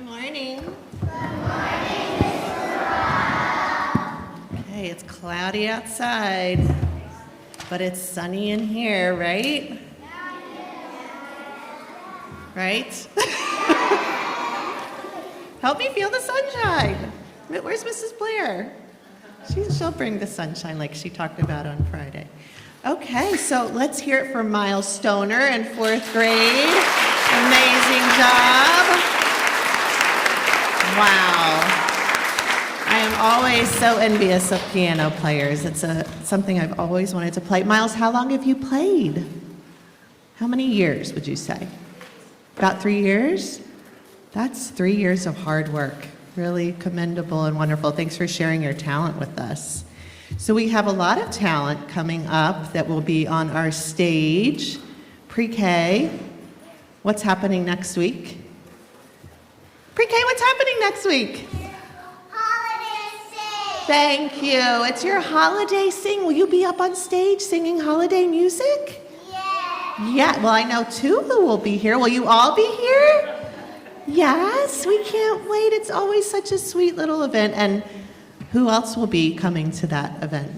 morning. Okay, it's cloudy outside, but it's sunny in here, right? Right? Help me feel the sunshine. Where's Mrs. Blair? She'll bring the sunshine like she talked about on Friday. Okay, so let's hear it for Miles Stoner in 4th grade. Amazing job. Wow. I am always so envious of piano players. It's something I've always wanted to play. Miles, how long have you played? How many years would you say? About 3 years? That's 3 years of hard work. Really commendable and wonderful. Thanks for sharing your talent with us. So we have a lot of talent coming up that will be on our stage. Pre-K, what's happening next week? Pre-K, what's happening next week? Holiday sing. Thank you. It's your holiday sing. Will you be up on stage singing holiday music? Yeah. Yeah, well, I know two who will be here. Will you all be here? Yes, we can't wait. It's always such a sweet little event. And who else will be coming to that event?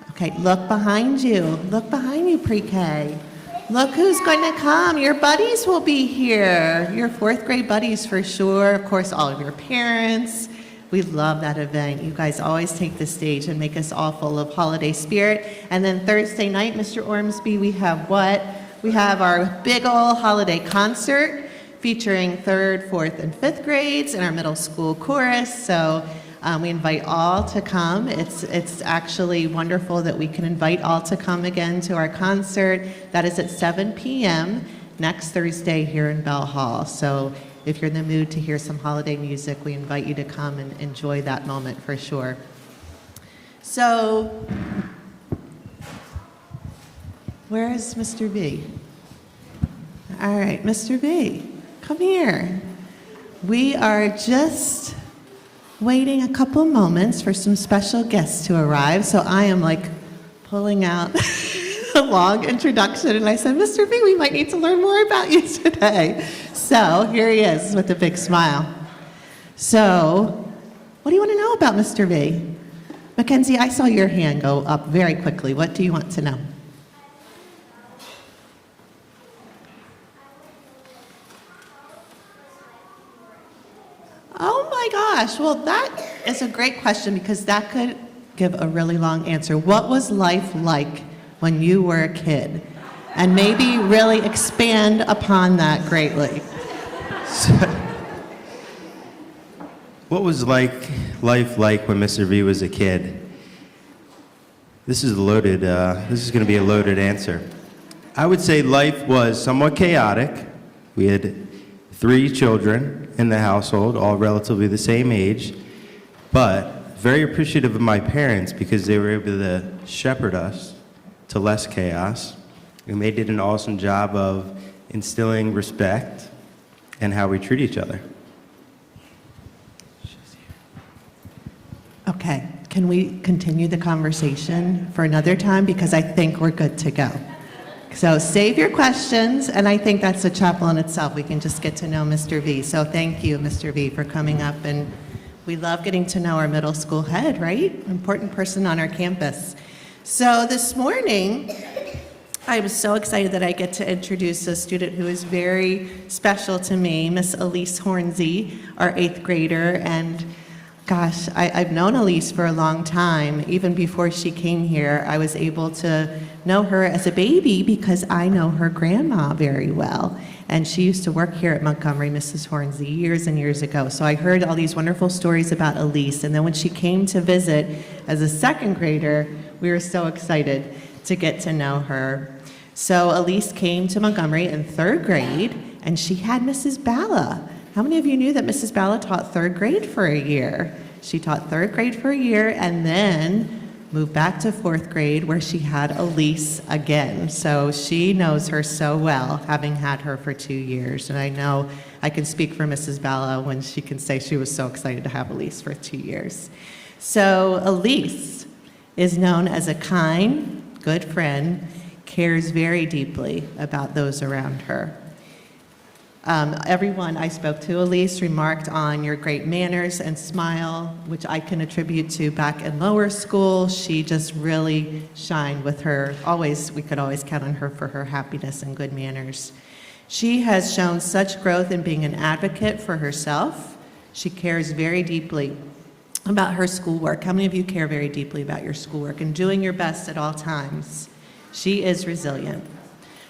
Okay, look behind you. Look behind you, Pre-K. Look who's going to come. Your buddies will be here. Your 4th grade buddies for sure. Of course, all of your parents. We love that event. You guys always take the stage and make us all full of holiday spirit. And then Thursday night, Mr. Ormsby, we have what? We have our big ol' holiday concert featuring 3rd, 4th, and 5th grades in our middle school chorus. So we invite all to come. It's actually wonderful that we can invite all to come again to our concert. That is at 7 p.m. next Thursday here in Bell Hall. So if you're in the mood to hear some holiday music, we invite you to come and enjoy that moment for sure. So, where is Mr. B? All right, Mr. B, come here. We are just waiting a couple moments for some special guests to arrive. So I am like pulling out a long introduction and I said, Mr. B, we might need to learn more about you today. So here he is with a big smile. So what do you want to know about Mr. B? Mackenzie, I saw your hand go up very quickly. What do you want to know? Oh my gosh, well that is a great question because that could give a really long answer. What was life like when you were a kid? And maybe really expand upon that greatly. What was life like when Mr. V was a kid? This is loaded. This is going to be a loaded answer. I would say life was somewhat chaotic. We had 3 children in the household, all relatively the same age, but very appreciative of my parents because they were able to shepherd us to less chaos. And they did an awesome job of instilling respect and how we treat each other. Okay, can we continue the conversation for another time? Because I think we're good to go. So save your questions, and I think that's a chapel in itself. We can just get to know Mr. V. So thank you, Mr. V, for coming up. And we love getting to know our middle school head, right? Important person on our campus. So this morning, I was so excited that I get to introduce a student who is very special to me, Miss Elise Hornsey, our 8th grader. And gosh, I've known Elise for a long time. Even before she came here, I was able to know her as a baby because I know her grandma very well. And she used to work here at Montgomery, Mrs. Hornsey, years and years ago. So I heard all these wonderful stories about Elise. And then when she came to visit as a 2nd grader, we were so excited to get to know her. So Elise came to Montgomery in 3rd grade, and she had Mrs. Balla. How many of you knew that Mrs. Balla taught 3rd grade for a year? She taught 3rd grade for a year and then moved back to 4th grade where she had Elise again. So she knows her so well, having had her for 2 years. And I know I can speak for Mrs. Balla when she can say she was so excited to have Elise for 2 years. So Elise is known as a kind, good friend, cares very deeply about those around her. Everyone I spoke to, Elise, remarked on your great manners and smile, which I can attribute to back in lower school. She just really shined with her. We could always count on her for her happiness and good manners. She has shown such growth in being an advocate for herself. She cares very deeply about her schoolwork. How many of you care very deeply about your schoolwork and doing your best at all times? She is resilient.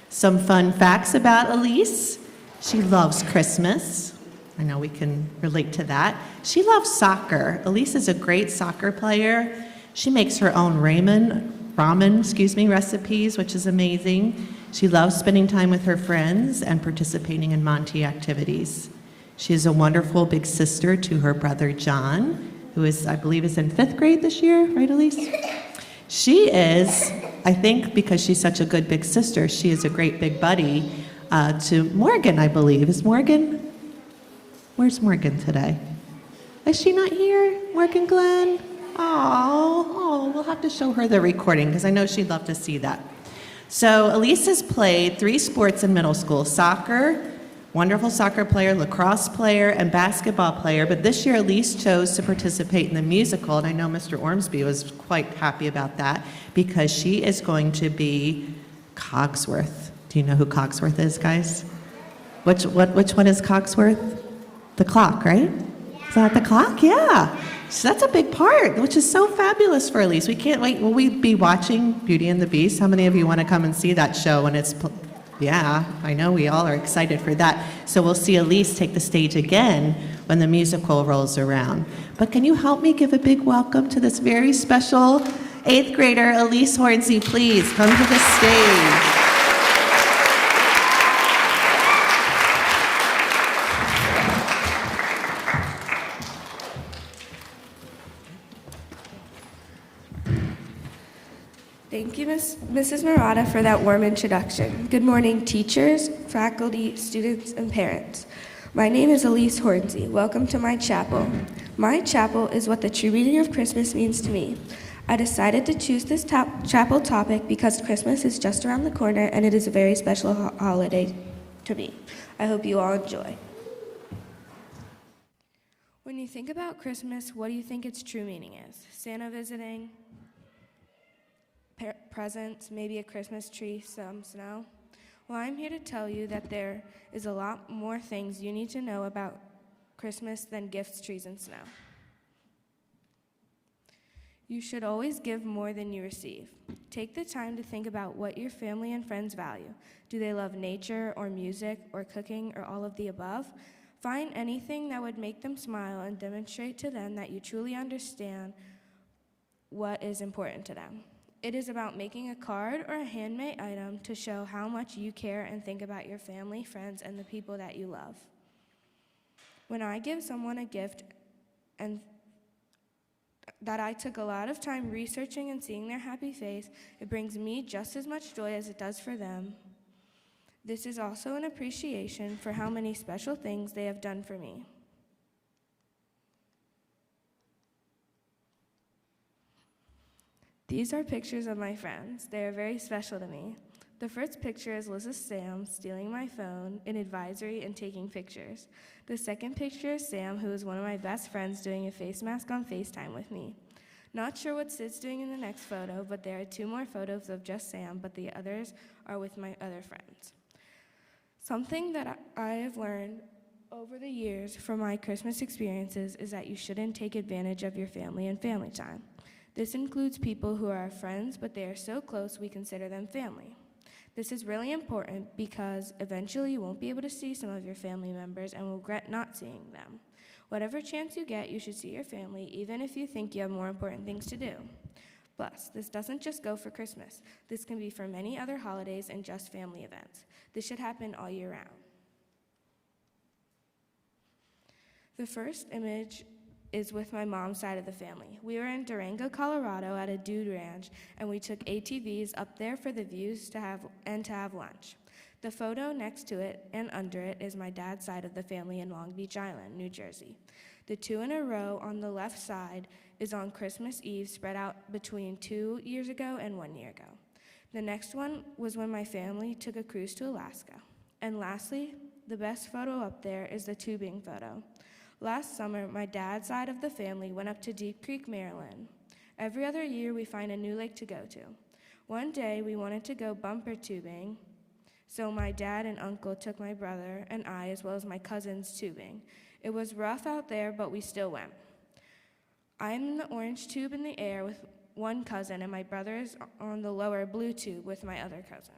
Some fun facts about Elise. She loves Christmas. I know we can relate to that. She loves soccer. Elise is a great soccer player. She makes her own ramen recipes, which is amazing. She loves spending time with her friends and participating in Monty activities. She is a wonderful big sister to her brother John, who I believe is in 5th grade this year, right, Elise? She is, I think because she's such a good big sister, she is a great big buddy to Morgan, I believe. Is Morgan? Where's Morgan today? Is she not here? Morgan Glenn? Oh, we'll have to show her the recording because I know she'd love to see that. So Elise has played 3 sports in middle school: soccer, wonderful soccer player, lacrosse player, and basketball player. But this year, Elise chose to participate in the musical, and I know Mr. Ormsby was quite happy about that because she is going to be Cogsworth. Do you know who Cogsworth is, guys? Which one is Cogsworth? The clock, right? Is that the clock? Yeah. So that's a big part, which is so fabulous for Elise. We can't wait. Will we be watching Beauty and the Beast? How many of you want to come and see that show when it's... Yeah, I know we all are excited for that. So we'll see Elise take the stage again when the musical rolls around. But can you help me give a big welcome to this very special 8th grader, Elise Hornsey, please come to the stage. Thank you, Mrs. Murata, for that warm introduction. Good morning, teachers, faculty, students, and parents. My name is Elise Hornsey. Welcome to my chapel. My chapel is what the true meaning of Christmas means to me. I decided to choose this chapel topic because Christmas is just around the corner and it is a very special holiday to me. I hope you all enjoy. When you think about Christmas, what do you think its true meaning is? Santa visiting? Presents, maybe a Christmas tree, some snow? Well, I'm here to tell you that there is a lot more things you need to know about Christmas than gifts, trees, and snow. You should always give more than you receive. Take the time to think about what your family and friends value. Do they love nature or music or cooking or all of the above? Find anything that would make them smile and demonstrate to them that you truly understand what is important to them. It is about making a card or a handmade item to show how much you care and think about your family, friends, and the people that you love. When I give someone a gift and that I took a lot of time researching and seeing their happy face, it brings me just as much joy as it does for them. This is also an appreciation for how many special things they have done for me. These are pictures of my friends. They are very special to me. The first picture is Liza Sam stealing my phone in advisory and taking pictures. The second picture is Sam, who is one of my best friends, doing a face mask on FaceTime with me. Not sure what Sid's doing in the next photo, but there are 2 more photos of just Sam, but the others are with my other friends. Something that I have learned over the years from my Christmas experiences is that you shouldn't take advantage of your family and family time. This includes people who are our friends, but they are so close we consider them family. This is really important because eventually you won't be able to see some of your family members and will regret not seeing them. Whatever chance you get, you should see your family, even if you think you have more important things to do. Plus, this doesn't just go for Christmas. This can be for many other holidays and just family events. This should happen all year round. The first image is with my mom's side of the family. We were in Durango, Colorado at a dude ranch, and we took ATVs up there for the views to have lunch. The photo next to it and under it is my dad's side of the family in Long Beach Island, New Jersey. The 2 in a row on the left side is on Christmas Eve, spread out between 2 years ago and 1 year ago. The next one was when my family took a cruise to Alaska. And lastly, the best photo up there is the tubing photo. Last summer, my dad's side of the family went up to Deep Creek, Maryland. Every other year, we find a new lake to go to. One day, we wanted to go bumper tubing, so my dad and uncle took my brother and I, as well as my cousins, tubing. It was rough out there, but we still went. I'm in the orange tube in the air with one cousin, and my brother is on the lower blue tube with my other cousin.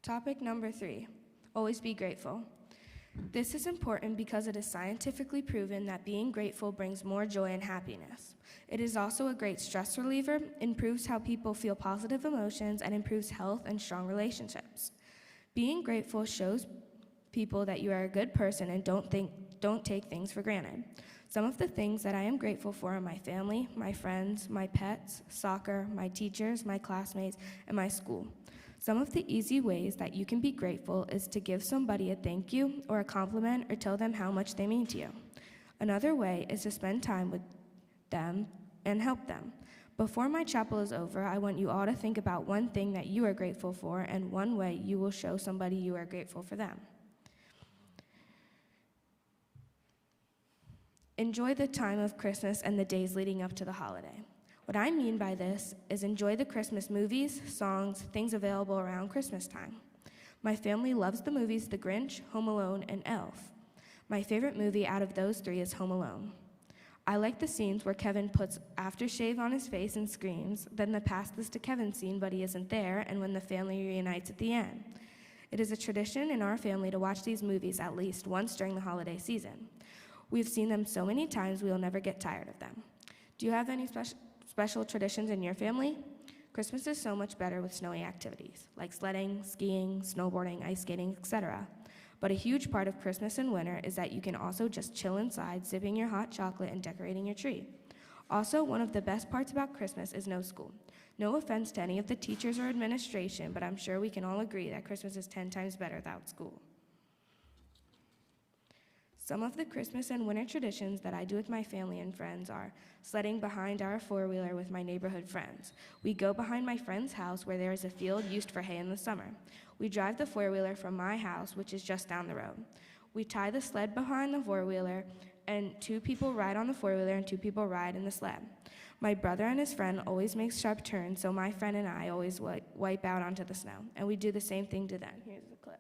Topic number 3, always be grateful. This is important because it is scientifically proven that being grateful brings more joy and happiness. It is also a great stress reliever, improves how people feel positive emotions, and improves health and strong relationships. Being grateful shows people that you are a good person and don't take things for granted. Some of the things that I am grateful for are my family, my friends, my pets, soccer, my teachers, my classmates, and my school. Some of the easy ways that you can be grateful is to give somebody a thank you or a compliment or tell them how much they mean to you. Another way is to spend time with them and help them. Before my chapel is over, I want you all to think about one thing that you are grateful for and one way you will show somebody you are grateful for them. Enjoy the time of Christmas and the days leading up to the holiday. What I mean by this is enjoy the Christmas movies, songs, things available around Christmas time. My family loves the movies The Grinch, Home Alone, and Elf. My favorite movie out of those 3 is Home Alone. I like the scenes where Kevin puts aftershave on his face and screams, then the pass this to Kevin scene but he isn't there, and when the family reunites at the end. It is a tradition in our family to watch these movies at least once during the holiday season. We've seen them so many times we will never get tired of them. Do you have any special traditions in your family? Christmas is so much better with snowy activities, like sledding, skiing, snowboarding, ice skating, etc. But a huge part of Christmas in winter is that you can also just chill inside, sipping your hot chocolate and decorating your tree. Also, one of the best parts about Christmas is no school. No offense to any of the teachers or administration, but I'm sure we can all agree that Christmas is 10 times better without school. Some of the Christmas and winter traditions that I do with my family and friends are sledding behind our four-wheeler with my neighborhood friends. We go behind my friend's house where there is a field used for hay in the summer. We drive the four-wheeler from my house, which is just down the road. We tie the sled behind the four-wheeler, and 2 people ride on the four-wheeler and 2 people ride in the sled. My brother and his friend always make sharp turns, so my friend and I always wipe out onto the snow, and we do the same thing to them. Here's the clip.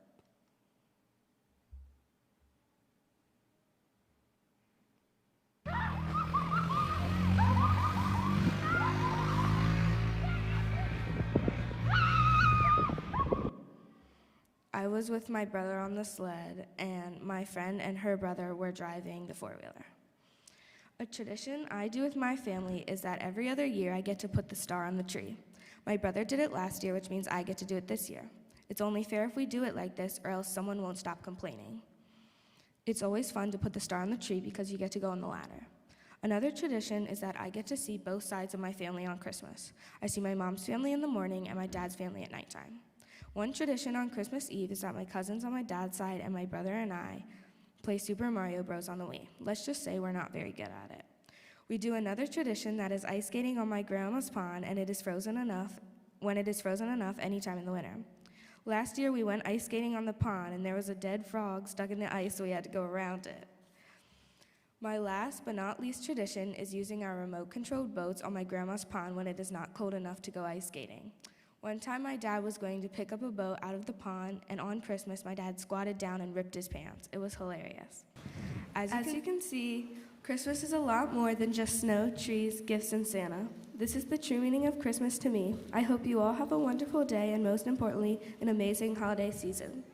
I was with my brother on the sled, and my friend and her brother were driving the four-wheeler. A tradition I do with my family is that every other year I get to put the star on the tree. My brother did it last year, which means I get to do it this year. It's only fair if we do it like this, or else someone won't stop complaining. It's always fun to put the star on the tree because you get to go on the ladder. Another tradition is that I get to see both sides of my family on Christmas. I see my mom's family in the morning and my dad's family at nighttime. One tradition on Christmas Eve is that my cousins on my dad's side and my brother and I play Super Mario Bros. On the Wii. Let's just say we're not very good at it. We do another tradition that is ice skating on my grandma's pond, and it is frozen enough anytime in the winter. Last year we went ice skating on the pond, and there was a dead frog stuck in the ice, so we had to go around it. My last but not least tradition is using our remote-controlled boats on my grandma's pond when it is not cold enough to go ice skating. One time my dad was going to pick up a boat out of the pond, and on Christmas my dad squatted down and ripped his pants. It was hilarious. As you can see, Christmas is a lot more than just snow, trees, gifts, and Santa. This is the true meaning of Christmas to me. I hope you all have a wonderful day and most importantly, an amazing holiday season.